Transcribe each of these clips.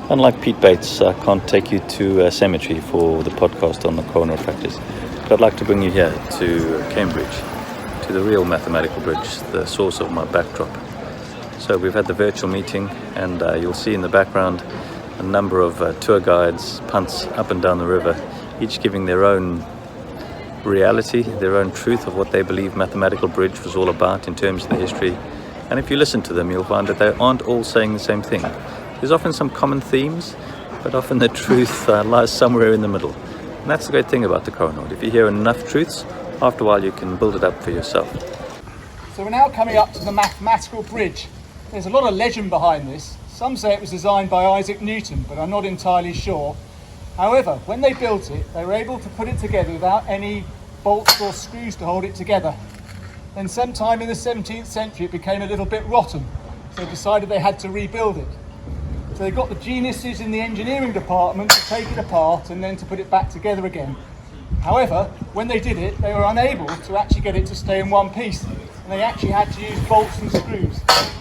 Unlike Pete Bates, I can't take you to a cemetery for the podcast on the coronoid fractures, but I'd like to bring you here to Cambridge, to the real mathematical bridge, the source of my backdrop. So we've had the virtual meeting, and you'll see in the background a number of tour guides, punts up and down the river, each giving their own reality, their own truth of what they believe mathematical bridge was all about in terms of the history. And if you listen to them, you'll find that they aren't all saying the same thing. There's often some common themes, but often the truth lies somewhere in the middle. And that's the great thing about the coronoid. If you hear enough truths, after a while you can build it up for yourself. So we're now coming up to the mathematical bridge. There's a lot of legend behind this. Some say it was designed by Isaac Newton, but I'm not entirely sure. However, when they built it, they were able to put it together without any bolts or screws to hold it together. Then sometime in the 17th century it became a little bit rotten, so they decided they had to rebuild it. So they got the geniuses in the engineering department to take it apart and then to put it back together again. However, when they did it, they were unable to actually get it to stay in one piece, and they actually had to use bolts and screws.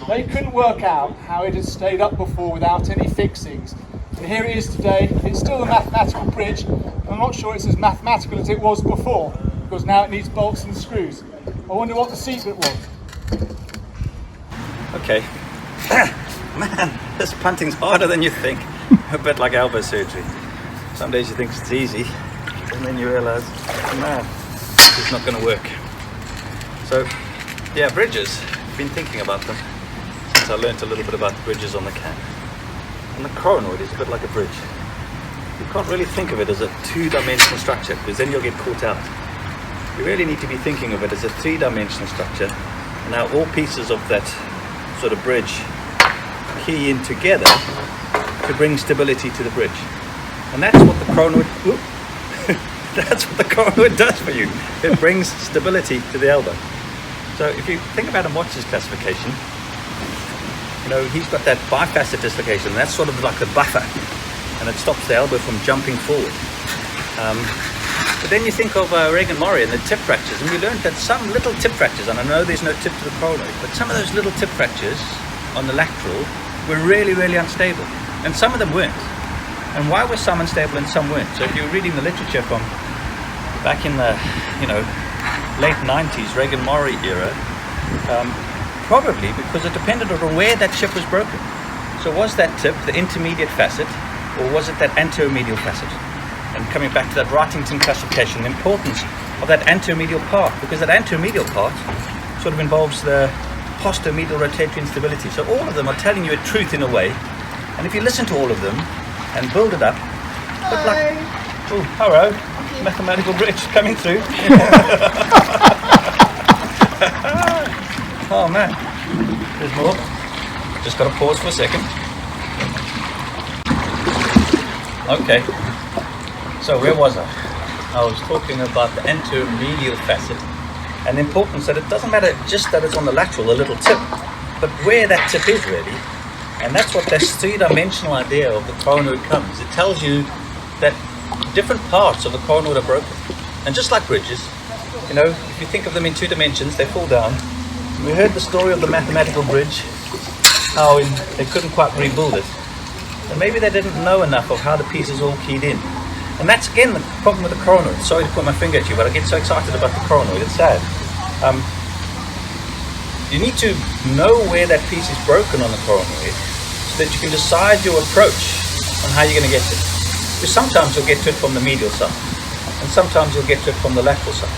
They couldn't work out how it had stayed up before without any fixings. So here it is today. It's still a mathematical bridge, and I'm not sure it's as mathematical as it was before, because now it needs bolts and screws. I wonder what the secret was. Okay. Man, this punting's harder than you think. A bit like elbow surgery. Some days you think it's easy, and then you realise, man, it's not going to work. So, yeah, bridges. I've been thinking about them since I learnt a little bit about bridges on the can. And the coronoid is a bit like a bridge. You can't really think of it as a two-dimensional structure, because then you'll get caught out. You really need to be thinking of it as a three-dimensional structure. And now all pieces of that sort of bridge key in together to bring stability to the bridge. And that's what the coronoid that's what the coronoid does for you. It brings stability to the elbow. So if you think about a Motch's classification, you know, he's got that bifacet dislocation, and that's sort of like the buffer, and it stops the elbow from jumping forward. But then you think of Regan Murray and the tip fractures, and we learned that some little tip fractures, and I know there's no tip to the coronoid, but some of those little tip fractures on the lateral were really, really unstable, and some of them weren't. And why were some unstable and some weren't? So if you're reading the literature from back in the, late 90s, Regan Murray era, probably because it depended on where that chip was broken. So was that tip the intermediate facet, or was it that anteromedial facet? And coming back to that Wrightington classification, the importance of that anteromedial part, because that anteromedial part sort of involves the posteromedial rotatory instability. So all of them are telling you a truth in a way, and if you listen to all of them and build it up, look like, oh, hello, mathematical bridge coming through. Oh man, there's more. Just got to pause for a second. Okay. So where was I? I was talking about the anteromedial facet and the importance that it doesn't matter just that it's on the lateral, a little tip, but where that tip is really. And that's what this three-dimensional idea of the coronoid comes. It tells you that different parts of the coronoid are broken. And just like bridges, if you think of them in two dimensions, they fall down. We heard the story of the mathematical bridge, how they couldn't quite rebuild it. And maybe they didn't know enough of how the pieces all keyed in. And that's again the problem with the coronoid. Sorry to put my finger at you, but I get so excited about the coronoid, it's sad. You need to know where that piece is broken on the coronoid so that you can decide your approach on how you're going to get to it. Because sometimes you'll get to it from the medial side, and sometimes you'll get to it from the lateral side,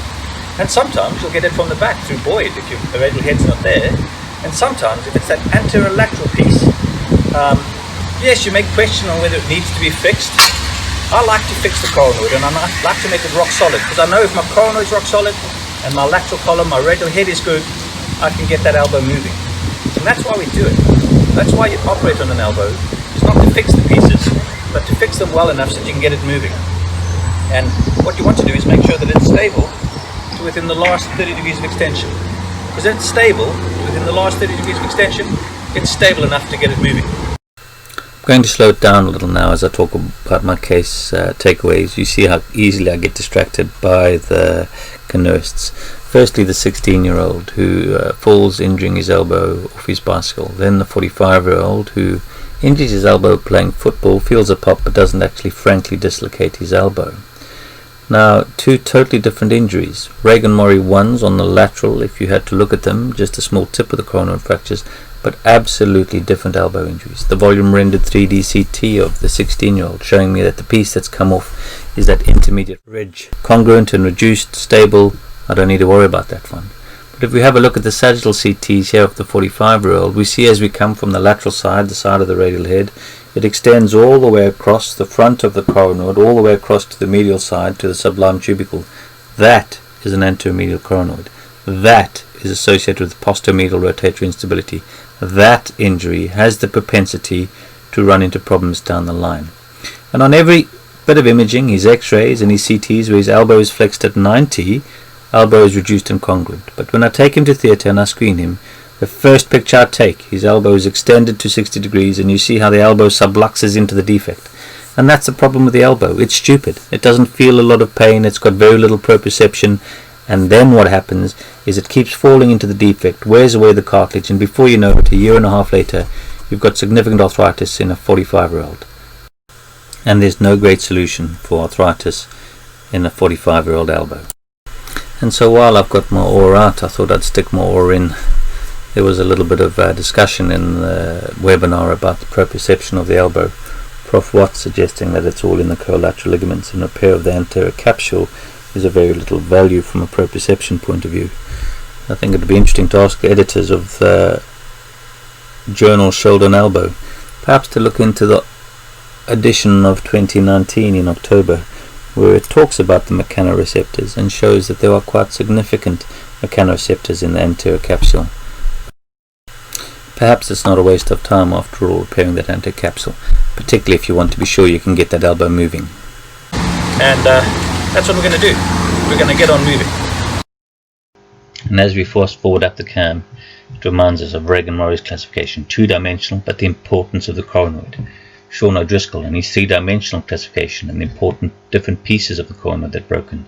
and sometimes you'll get it from the back through Boyd if your radial head's not there, and sometimes if it's that anterolateral piece, yes, you may question on whether it needs to be fixed. I like to fix the coronoid, and I like to make it rock solid, because I know if my coronoid's rock solid and my lateral column, my radial head is good, I can get that elbow moving. And that's why we do it. That's why you operate on an elbow. It's not to fix the pieces, but to fix them well enough so that you can get it moving. And what you want to do is make sure that it's stable to within the last 30 degrees of extension. Because if it's stable within the last 30 degrees of extension, it's stable enough to get it moving. I'm going to slow it down a little now as I talk about my case takeaways. You see how easily I get distracted by the canoists. Firstly, the 16-year-old who falls injuring his elbow off his bicycle. Then the 45-year-old who injures his elbow playing football, feels a pop but doesn't actually frankly dislocate his elbow. Now, two totally different injuries. Regan Murray ones on the lateral, if you had to look at them, just a small tip of the coronoid fractures, but absolutely different elbow injuries. The volume rendered 3D CT of the 16-year-old showing me that the piece that's come off is that intermediate ridge. Congruent and reduced, stable, I don't need to worry about that one. But if we have a look at the sagittal CTs here of the 45-year-old, we see as we come from the lateral side, the side of the radial head, it extends all the way across the front of the coronoid, all the way across to the medial side, to the sublime tubercle. That is an anteromedial coronoid. That is associated with posteromedial rotatory instability. That injury has the propensity to run into problems down the line. And on every bit of imaging, his x-rays and his CTs where his elbow is flexed at 90, elbow is reduced and congruent. But when I take him to theatre and I screen him, the first picture I take, his elbow is extended to 60 degrees and you see how the elbow subluxes into the defect. And that's the problem with the elbow. It's stupid. It doesn't feel a lot of pain. It's got very little proprioception. And then what happens is it keeps falling into the defect, wears away the cartilage, and before you know it, a year and a half later, you've got significant arthritis in a 45-year-old. And there's no great solution for arthritis in a 45-year-old elbow. And so while I've got my oar out, I thought I'd stick my oar in. There was a little bit of discussion in the webinar about the proprioception of the elbow. Prof. Watts suggesting that it's all in the collateral ligaments, and repair of the anterior capsule is of very little value from a proprioception point of view. I think it would be interesting to ask the editors of the journal Shoulder and Elbow perhaps to look into the edition of 2019 in October, where it talks about the mechanoreceptors and shows that there are quite significant mechanoreceptors in the anterior capsule. Perhaps it's not a waste of time after all repairing that anterior capsule, particularly if you want to be sure you can get that elbow moving. And that's what we're going to do. We're going to get on moving. And as we fast forward up the cam, it reminds us of Regan Murray's classification, two-dimensional, but the importance of the coronoid. Sean O'Driscoll and his three-dimensional classification and the important different pieces of the coronoid that broken.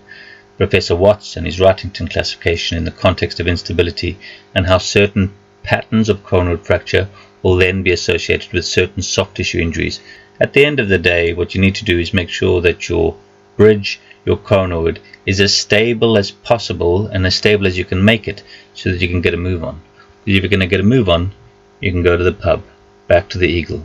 Professor Watts and his Wrightington classification in the context of instability and how certain patterns of coronoid fracture will then be associated with certain soft tissue injuries. At the end of the day, what you need to do is make sure that your bridge, your coronoid, is as stable as possible and as stable as you can make it so that you can get a move on. If you're going to get a move on, you can go to the pub, back to the Eagle.